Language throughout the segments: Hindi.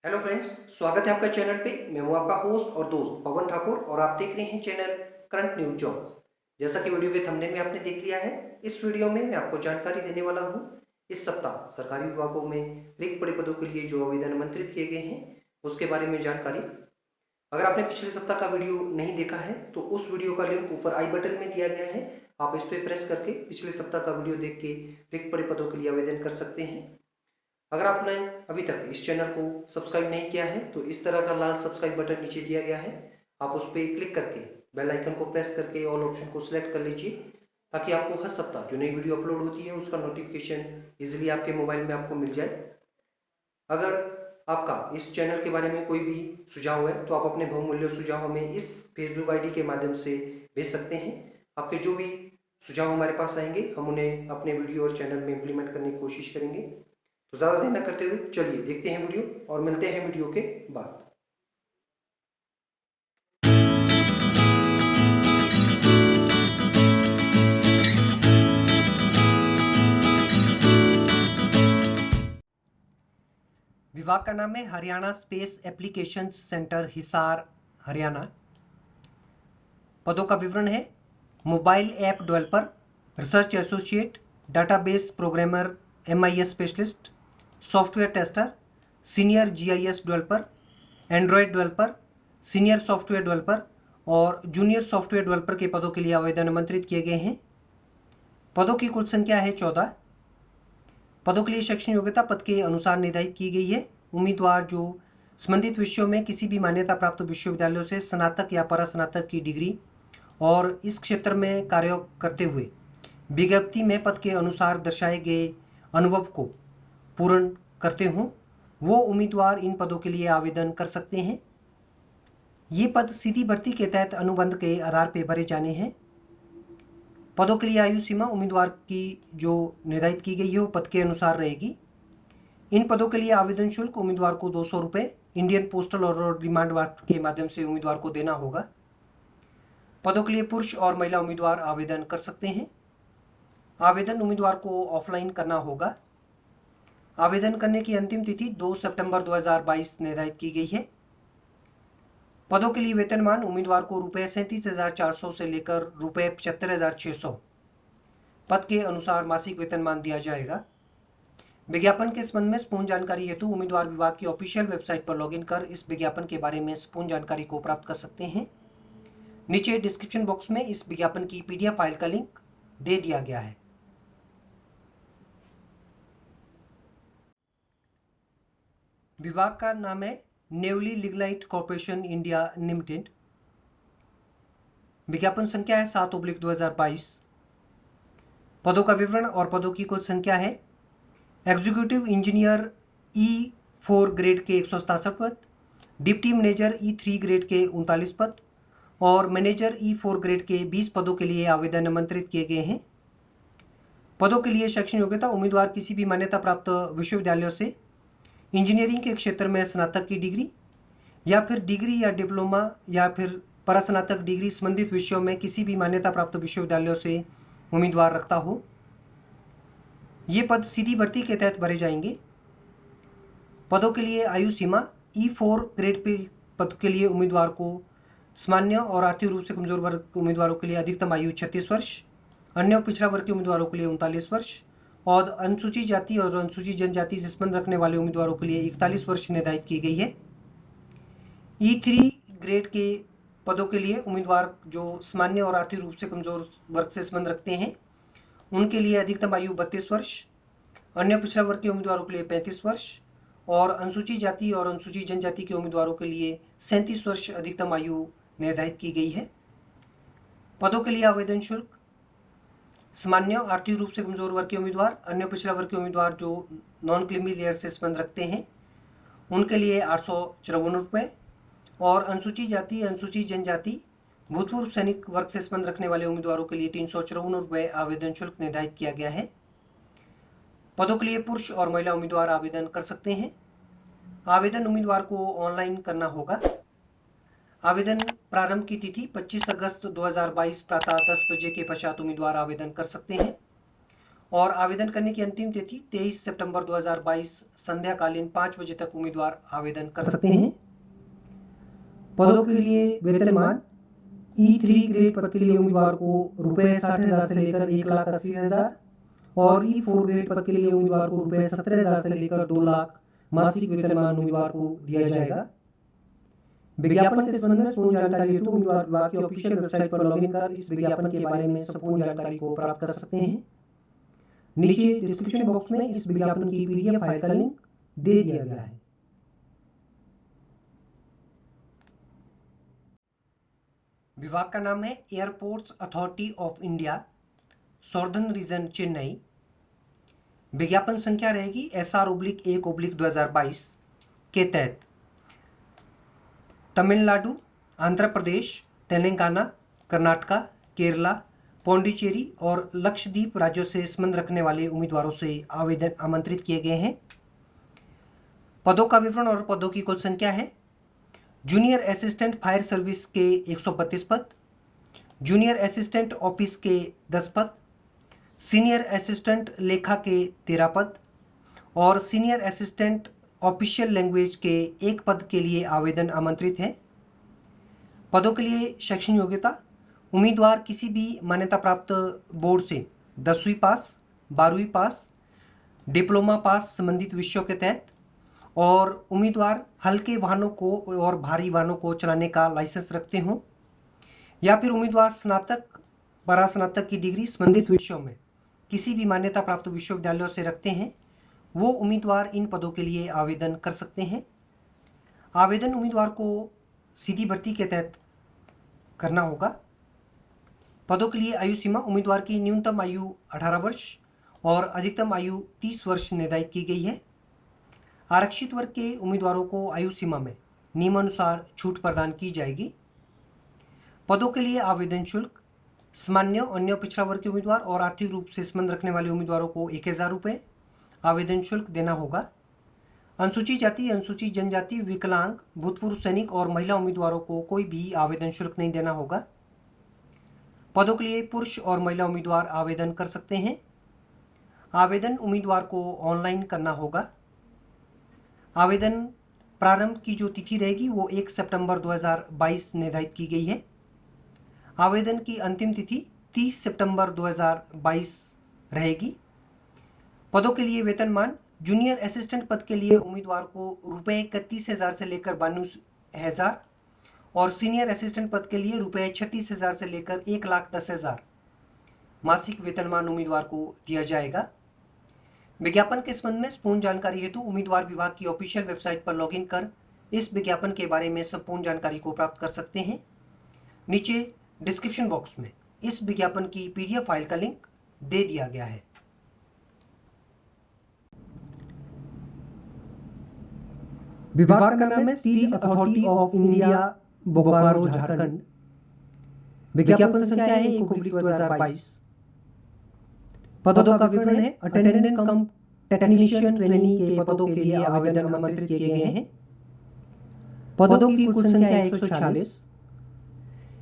हेलो फ्रेंड्स, स्वागत है आपका चैनल पे। मैं हूं आपका होस्ट और दोस्त पवन ठाकुर और आप देख रहे हैं चैनल करंट न्यूज जॉब्स। जैसा कि वीडियो के थंबनेल में आपने देख लिया है, इस वीडियो में मैं आपको जानकारी देने वाला हूं। इस सप्ताह सरकारी विभागों में रिक्त पड़े पदों के लिए जो आवेदन आमंत्रित किए गए हैं उसके बारे में जानकारी। अगर आपने पिछले सप्ताह का वीडियो नहीं देखा है तो उस वीडियो का लिंक ऊपर आई बटन में दिया गया है। आप इस पर प्रेस करके पिछले सप्ताह का वीडियो देख के रिक्त पड़े पदों के लिए आवेदन कर सकते हैं। अगर आपने अभी तक इस चैनल को सब्सक्राइब नहीं किया है तो इस तरह का लाल सब्सक्राइब बटन नीचे दिया गया है। आप उस पर क्लिक करके बेल आइकन को प्रेस करके ऑल ऑप्शन को सिलेक्ट कर लीजिए, ताकि आपको हर सप्ताह जो नई वीडियो अपलोड होती है उसका नोटिफिकेशन इजीली आपके मोबाइल में आपको मिल जाए। अगर आपका इस चैनल के बारे में कोई भी सुझाव है तो आप अपने बहुमूल्य सुझाव हमें इस फेसबुक आईडी के माध्यम से भेज सकते हैं। आपके जो भी सुझाव हमारे पास आएंगे हम उन्हें अपने वीडियो और चैनल में इम्प्लीमेंट करने की कोशिश करेंगे। तो ज़्यादा देर न करते हुए चलिए देखते हैं वीडियो और मिलते हैं वीडियो के बाद। विभाग का नाम है Haryana space application centre, Hisar, Haryana. पदों का विवरण है mobile app developer, research associate, database programmer, MIS specialist, software tester, senior GIS developer, Android developer, senior software developer और जूनियर सॉफ्टवेयर डेवलपर के पदों के लिए आवेदन आमंत्रित किए गए हैं। पदों की कुल संख्या है 14। पदों के लिए शैक्षणिक योग्यता पद के अनुसार निर्धारित की गई है। उम्मीदवार जो संबंधित विषयों में किसी भी मान्यता प्राप्त विश्वविद्यालयों से स्नातक या परास्नातक की डिग्री और इस क्षेत्र में कार्य करते हुए विज्ञप्ति में पद के अनुसार दर्शाए गए अनुभव को पूर्ण करते हों, वो उम्मीदवार इन पदों के लिए आवेदन कर सकते हैं। ये पद सीधी भर्ती के तहत अनुबंध के आधार पर भरे जाने हैं। पदों के लिए आयु सीमा उम्मीदवार की जो निर्धारित की गई है वो पद के अनुसार रहेगी। इन पदों के लिए आवेदन शुल्क उम्मीदवार को 200 रुपये इंडियन पोस्टल और डिमांड ड्राफ्ट के माध्यम से उम्मीदवार को देना होगा। पदों के लिए पुरुष और महिला उम्मीदवार आवेदन कर सकते हैं। आवेदन उम्मीदवार को ऑफलाइन करना होगा। आवेदन करने की अंतिम तिथि 2 सितंबर 2022 निर्धारित की गई है। पदों के लिए वेतनमान उम्मीदवार को रुपये 37,400 से लेकर रुपये 75,600 पद के अनुसार मासिक वेतनमान दिया जाएगा। विज्ञापन के संबंध में संपूर्ण जानकारी हेतु उम्मीदवार विभाग की ऑफिशियल वेबसाइट पर लॉगिन कर इस विज्ञापन के बारे में संपूर्ण जानकारी को प्राप्त कर सकते हैं। नीचे डिस्क्रिप्शन बॉक्स में इस विज्ञापन की PDF फाइल का लिंक दे दिया गया है। विभाग का नाम है Neyveli lignite corporation India limited. विज्ञापन संख्या है 7/2022। पदों का विवरण और पदों की कुल संख्या है एग्जीक्यूटिव इंजीनियर E4 ग्रेड के 167 पद, डिप्टी मैनेजर E3 ग्रेड के 39 पद और मैनेजर E4 ग्रेड के 20 पदों के लिए आवेदन आमंत्रित किए गए हैं। पदों के लिए शैक्षणिक योग्यता उम्मीदवार किसी भी मान्यता प्राप्त विश्वविद्यालयों से इंजीनियरिंग के क्षेत्र में स्नातक की डिग्री या फिर डिग्री या डिप्लोमा या फिर परास्नातक डिग्री संबंधित विषयों में किसी भी मान्यता प्राप्त विश्वविद्यालयों से उम्मीदवार रखता हो। ये पद सीधी भर्ती के तहत भरे जाएंगे। पदों के लिए आयु सीमा E4 ग्रेड पे पद के लिए उम्मीदवार को सामान्य और आर्थिक रूप से कमजोर वर्ग उम्मीदवारों के लिए अधिकतम आयु 36 वर्ष, अन्य पिछड़ा वर्ग के उम्मीदवारों के लिए 39 वर्ष और अनुसूचित जाति और अनुसूचित जनजाति से संबंध रखने वाले उम्मीदवारों के लिए 41 वर्ष निर्धारित की गई है। E3 ग्रेड के पदों के लिए उम्मीदवार जो सामान्य और आर्थिक रूप से कमजोर वर्ग से संबंध रखते हैं उनके लिए अधिकतम आयु 32 वर्ष, अन्य पिछड़ा वर्ग के उम्मीदवारों के लिए 35 वर्ष और अनुसूचित जाति और अनुसूचित जनजाति के उम्मीदवारों के लिए 37 वर्ष अधिकतम आयु निर्धारित की गई है। पदों के लिए आवेदन शुल्क सामान्य आर्थिक रूप से कमजोर वर्ग के उम्मीदवार, अन्य पिछड़ा वर्ग के उम्मीदवार जो नॉन क्रीमी लेयर से संबंध रखते हैं उनके लिए 854 रुपये और अनुसूचित जाति, अनुसूचित जनजाति, भूतपूर्व सैनिक वर्ग से संबंध रखने वाले उम्मीदवारों के लिए 354 रुपये आवेदन शुल्क निर्धारित किया गया है। पदों के लिए पुरुष और महिला उम्मीदवार आवेदन कर सकते हैं। आवेदन उम्मीदवार को ऑनलाइन करना होगा। आवेदन प्रारंभ की तिथि 25 अगस्त 2022 प्रातः 10 बजे के पश्चात उम्मीदवार आवेदन कर सकते हैं और आवेदन करने की अंतिम तिथि 23 सितंबर 2022 संध्याकालीन 5 बजे तक उम्मीदवार आवेदन कर सकते हैं। पदों के लिए वेतनमान E3 ग्रेड पद के लिए उम्मीदवार को ₹60,000 से लेकर 1,80,000 और E4 ग्रेड पद के लिए उम्मीदवार को ₹17,000 से लेकर 2 लाख मासिक वेतनमान उम्मीदवार को दिया जाएगा। विज्ञापन के संबंध में पूर्ण जानकारी हेतु उम्मीदवार विभाग की ऑफिशियल वेबसाइट पर लॉगिन कर इस विज्ञापन के बारे में संपूर्ण जानकारी को प्राप्त कर सकते हैं। नीचे डिस्क्रिप्शन बॉक्स में इस विज्ञापन की PDF फाइल का लिंक दे दिया गया है। विभाग का नाम है Airports Authority of India, Southern Region Chennai. विज्ञापन संख्या रहेगी SR/1/2022 के तहत तमिलनाडु, आंध्र प्रदेश, तेलंगाना, कर्नाटका, केरला, पौंडीचेरी और लक्षद्वीप राज्यों से संबंध रखने वाले उम्मीदवारों से आवेदन आमंत्रित किए गए हैं। पदों का विवरण और पदों की कुल संख्या है। जूनियर असिस्टेंट फायर सर्विस के 132 पद, जूनियर असिस्टेंट ऑफिस के 10 पद, सीनियर असिस्टेंट लेखा के 13 पद और सीनियर असिस्टेंट ऑफिशियल लैंग्वेज के 1 पद के लिए आवेदन आमंत्रित है। पदों के लिए शैक्षणिक योग्यता, उम्मीदवार किसी भी मान्यता प्राप्त बोर्ड से 10वीं पास, 12वीं पास, डिप्लोमा पास संबंधित विषयों के तहत और उम्मीदवार हल्के वाहनों को और भारी वाहनों को चलाने का लाइसेंस रखते हों या फिर उम्मीदवार स्नातक, परास्नातक की डिग्री संबंधित विषयों में किसी भी मान्यता प्राप्त विश्वविद्यालयों से रखते हैं, वो उम्मीदवार इन पदों के लिए आवेदन कर सकते हैं। आवेदन उम्मीदवार को सीधी भर्ती के तहत करना होगा। पदों के लिए आयु सीमा, उम्मीदवार की न्यूनतम आयु 18 वर्ष और अधिकतम आयु 30 वर्ष निर्धारित की गई है। आरक्षित वर्ग के उम्मीदवारों को आयु सीमा में नियमानुसार छूट प्रदान की जाएगी। पदों के लिए आवेदन शुल्क, सामान्य अन्य पिछड़ा वर्ग के उम्मीदवार और आर्थिक रूप से संबंध रखने वाले उम्मीदवारों को 1,000 रुपये आवेदन शुल्क देना होगा। अनुसूचित जाति, अनुसूचित जनजाति, विकलांग, भूतपूर्व सैनिक और महिला उम्मीदवारों को कोई भी आवेदन शुल्क नहीं देना होगा। पदों के लिए पुरुष और महिला उम्मीदवार आवेदन कर सकते हैं। आवेदन उम्मीदवार को ऑनलाइन करना होगा। आवेदन प्रारंभ की जो तिथि रहेगी वो 1 सितंबर 2022 निर्धारित की गई है। आवेदन की अंतिम तिथि 30 सितंबर 2022 रहेगी। पदों के लिए वेतनमान, जूनियर असिस्टेंट पद के लिए उम्मीदवार को ₹31,000 से लेकर 92,000 और सीनियर असिस्टेंट पद के लिए ₹36,000 से लेकर 1,10,000 मासिक वेतनमान उम्मीदवार को दिया जाएगा। विज्ञापन के संबंध में संपूर्ण जानकारी हेतु उम्मीदवार विभाग की ऑफिशियल वेबसाइट पर लॉगिन कर इस विज्ञापन के बारे में संपूर्ण जानकारी को प्राप्त कर सकते हैं। नीचे डिस्क्रिप्शन बॉक्स में इस विज्ञापन की PDF फाइल का लिंक दे दिया गया है। विभाग का नाम है steel authority of India, Bokaro, Jharkhand. विज्ञापन संख्या है 1/2022। पदों का विवरण है अटेंडेंट कम टेक्नीशियन ट्रेनी के पदों के लिए आवेदन आमंत्रित किए गए हैं। पदों की कुल संख्या है 146।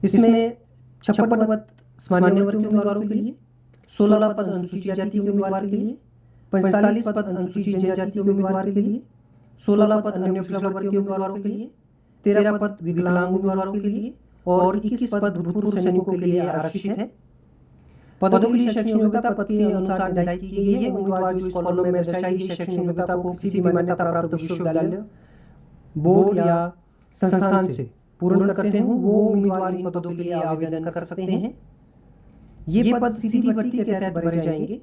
इसमें 56 पद सामान्य वर्ग के उम्मीदवारों के लिए, 16 पद अनुसूचित जाति के उम्मीदवार के लिए, 45 पद अनुसूचित जनजाति के उम्मीदवार के लिए, 16 पद अन्य पिछड़ा वर्ग के उम्मीदवारों के लिए, 13 पद विकलांग उम्मीदवारों के लिए और 21 पद भूतपूर्व सैनिकों के लिए आरक्षित है। पदों के लिए शैक्षणिक योग्यता पद के अनुसार निर्धारित की गई है। उम्मीदवार जो इस कॉलम में दर्शाई गई शैक्षणिक योग्यता को किसी भी मान्यता प्राप्त विश्वविद्यालय, बोर्ड या संस्थान से पूर्ण करते हों, वो उम्मीदवार इन पदों के लिए आवेदन कर सकते हैं। ये पद सीधी भर्ती के तहत भरे जाएंगे।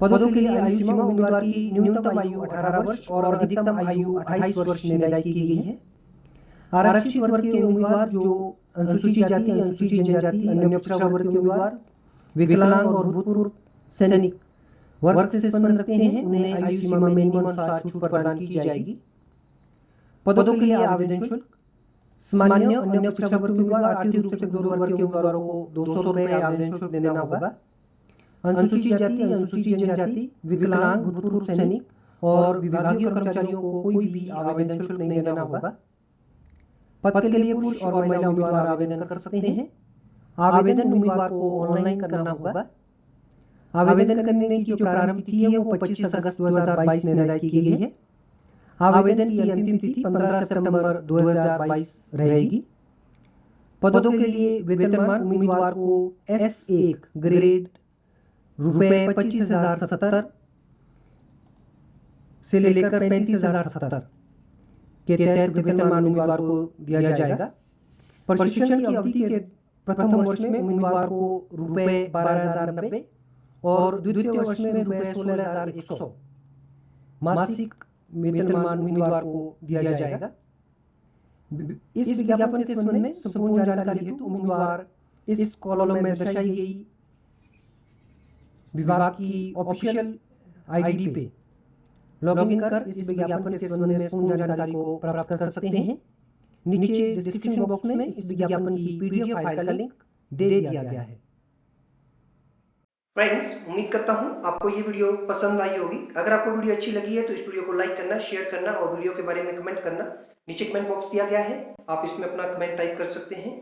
पदों के लिए आयु सीमा, उम्मीदवार की न्यूनतम आयु 18 वर्ष और अधिकतम आयु 28 वर्ष निर्धारित की गई है। आरक्षित वर्ग के उम्मीदवार जो अनुसूचित जाति, अनुसूचित जनजाति, अन्य पिछड़ा वर्ग के उम्मीदवार, विकलांग और भूतपूर्व सैनिक वर्ग से संबंध रखते हैं, उन्हें आयु सीमा में नियमानुसार छूट प्रदान की जाएगी। पदों के लिए आवेदन शुल्क, सामान्य अन्य पिछड़ा वर्ग के उम्मीदवार, आर्थिक रूप से कमजोर वर्ग के उम्मीदवारों को 200 रुपये आवेदन शुल्क देना होगा। अनुसूचित जाति, अनुसूचित जनजाति, विकलांग, भूतपूर्व सैनिक और विभागीय कर्मचारियों को कोई भी आवेदन शुल्क नहीं देना होगा। पद के लिए पुरुष और महिला उम्मीदवार आवेदन कर सकते हैं। आवेदन उम्मीदवार को ऑनलाइन करना होगा। आवेदन करने की जो प्रारंभ तिथि है वो 25 अगस्त 2022 निर्धारित की गई है। आवेदन की अंतिम तिथि 15 सितंबर 2022 रहेगी। पदों के लिए वेतनमान उम्मीदवार को S1 ग्रेड ₹25,070 से लेकर 35,070 के तहत वेतनमान उम्मीदवार को दिया जाएगा। प्रशिक्षण की अवधि के प्रथम वर्ष में उम्मीदवार को ₹12,090 और द्वितीय वर्ष में ₹16,100 मासिक वेतनमान उम्मीदवार को दिया जाएगा। इस विज्ञापन के संबंध में संपूर्ण जानकारी हेतु उम्मीदवार इस कॉलम में दर्शाई गई विभाग की ऑफिशियल आईडी पे लॉगिन कर इस विज्ञापन के संबंध में संपूर्ण जानकारी को प्राप्त कर सकते हैं। नीचे डिस्क्रिप्शन बॉक्स में इस विज्ञापन की पीडीएफ फाइल का लिंक दे दिया गया है। फ्रेंड्स, उम्मीद करता हूं आपको ये वीडियो पसंद आई होगी। अगर आपको वीडियो अच्छी लगी है तो इस वीडियो को लाइक करना, शेयर करना और वीडियो के बारे में कमेंट करना। नीचे कमेंट बॉक्स दिया गया है, आप इसमें अपना कमेंट टाइप कर सकते हैं।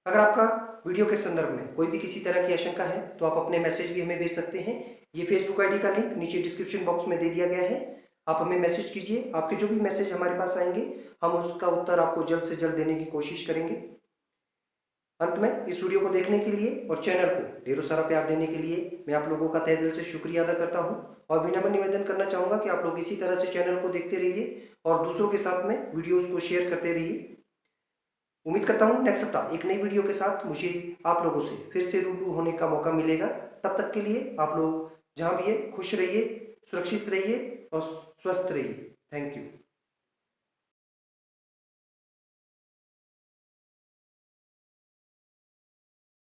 अगर आपका वीडियो के संदर्भ में कोई भी किसी तरह की आशंका है तो आप अपने मैसेज भी हमें भेज सकते हैं। ये फेसबुक आईडी का लिंक नीचे डिस्क्रिप्शन बॉक्स में दे दिया गया है, आप हमें मैसेज कीजिए। आपके जो भी मैसेज हमारे पास आएंगे हम उसका उत्तर आपको जल्द से जल्द देने की कोशिश करेंगे। अंत में इस वीडियो को देखने के लिए और चैनल को ढेरों सारा प्यार देने के लिए मैं आप लोगों का तहे दिल से शुक्रिया अदा करता हूं और विनम्र निवेदन करना चाहूँगा कि आप लोग इसी तरह से चैनल को देखते रहिए और दूसरों के साथ में वीडियोज़ को शेयर करते रहिए। उम्मीद करता हूँ नेक्स्ट सप्ताह एक नई वीडियो के साथ मुझे आप लोगों से फिर से रूबरू होने का मौका मिलेगा। तब तक के लिए आप लोग जहाँ भी है खुश रहिए, सुरक्षित रहिए और स्वस्थ रहिए। Thank you.